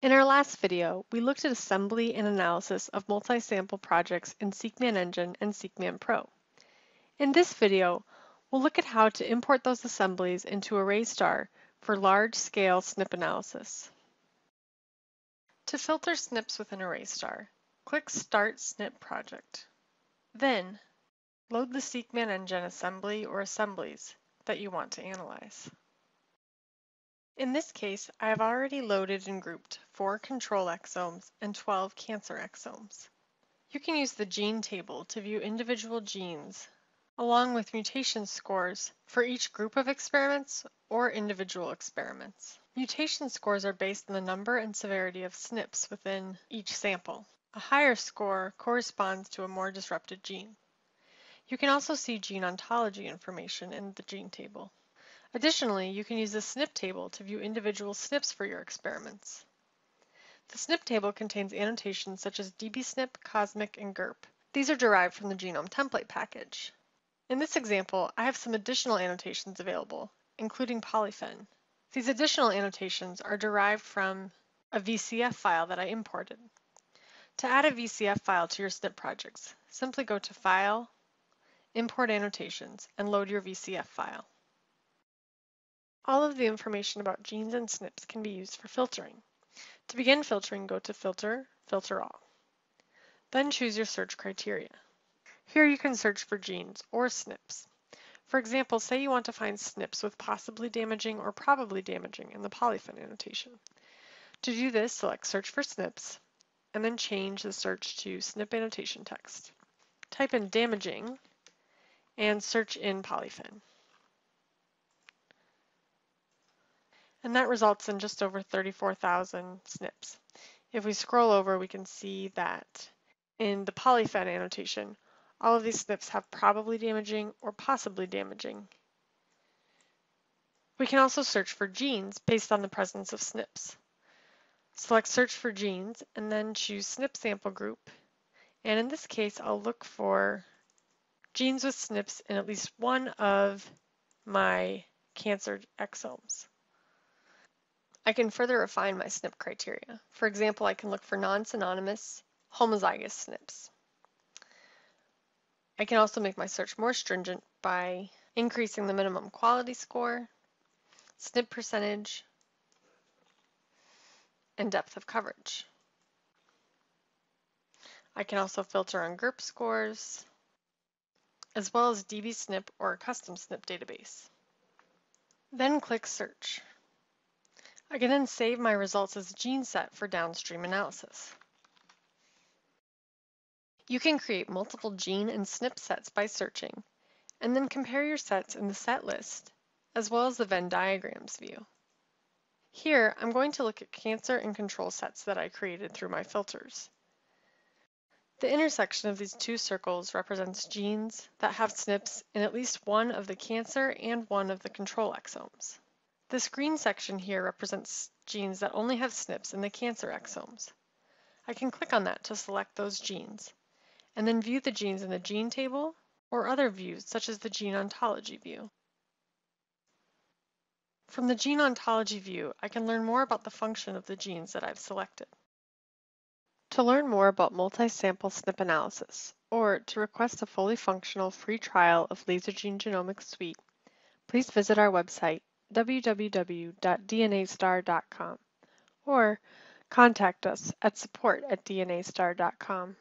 In our last video, we looked at assembly and analysis of multi-sample projects in SeqMan Engine and SeqMan Pro. In this video, we'll look at how to import those assemblies into DNASTAR for large-scale SNP analysis. To filter SNPs within DNASTAR, click Start SNP Project. Then, load the SeqMan Engine assembly or assemblies that you want to analyze. In this case, I have already loaded and grouped 4 control exomes and 12 cancer exomes. You can use the gene table to view individual genes, along with mutation scores for each group of experiments or individual experiments. Mutation scores are based on the number and severity of SNPs within each sample. A higher score corresponds to a more disrupted gene. You can also see gene ontology information in the gene table. Additionally, you can use the SNP table to view individual SNPs for your experiments. The SNP table contains annotations such as dbSNP, COSMIC, and GERP. These are derived from the genome template package. In this example, I have some additional annotations available, including polyphen. These additional annotations are derived from a VCF file that I imported. To add a VCF file to your SNP projects, simply go to File, Import Annotations, and load your VCF file. All of the information about genes and SNPs can be used for filtering. To begin filtering, go to Filter, Filter All. Then choose your search criteria. Here you can search for genes or SNPs. For example, say you want to find SNPs with possibly damaging or probably damaging in the polyphen annotation. To do this, select Search for SNPs, and then change the search to SNP annotation text. Type in damaging and search in polyphen. And that results in just over 34,000 SNPs. If we scroll over, we can see that in the polyphen annotation, all of these SNPs have probably damaging or possibly damaging. We can also search for genes based on the presence of SNPs. Select Search for Genes and then choose SNP Sample Group. And in this case, I'll look for genes with SNPs in at least one of my cancer exomes. I can further refine my SNP criteria. For example, I can look for non-synonymous homozygous SNPs. I can also make my search more stringent by increasing the minimum quality score, SNP percentage, and depth of coverage. I can also filter on GERP scores, as well as dbSNP or a custom SNP database. Then click Search. I can then save my results as a gene set for downstream analysis. You can create multiple gene and SNP sets by searching, and then compare your sets in the set list, as well as the Venn diagrams view. Here, I'm going to look at cancer and control sets that I created through my filters. The intersection of these two circles represents genes that have SNPs in at least one of the cancer and one of the control exomes. This green section here represents genes that only have SNPs in the cancer exomes. I can click on that to select those genes, and then view the genes in the gene table or other views such as the gene ontology view. From the gene ontology view, I can learn more about the function of the genes that I've selected. To learn more about multi-sample SNP analysis, or to request a fully functional free trial of LaserGene Genomics Suite, please visit our website www.dnastar.com or contact us at support@dnastar.com.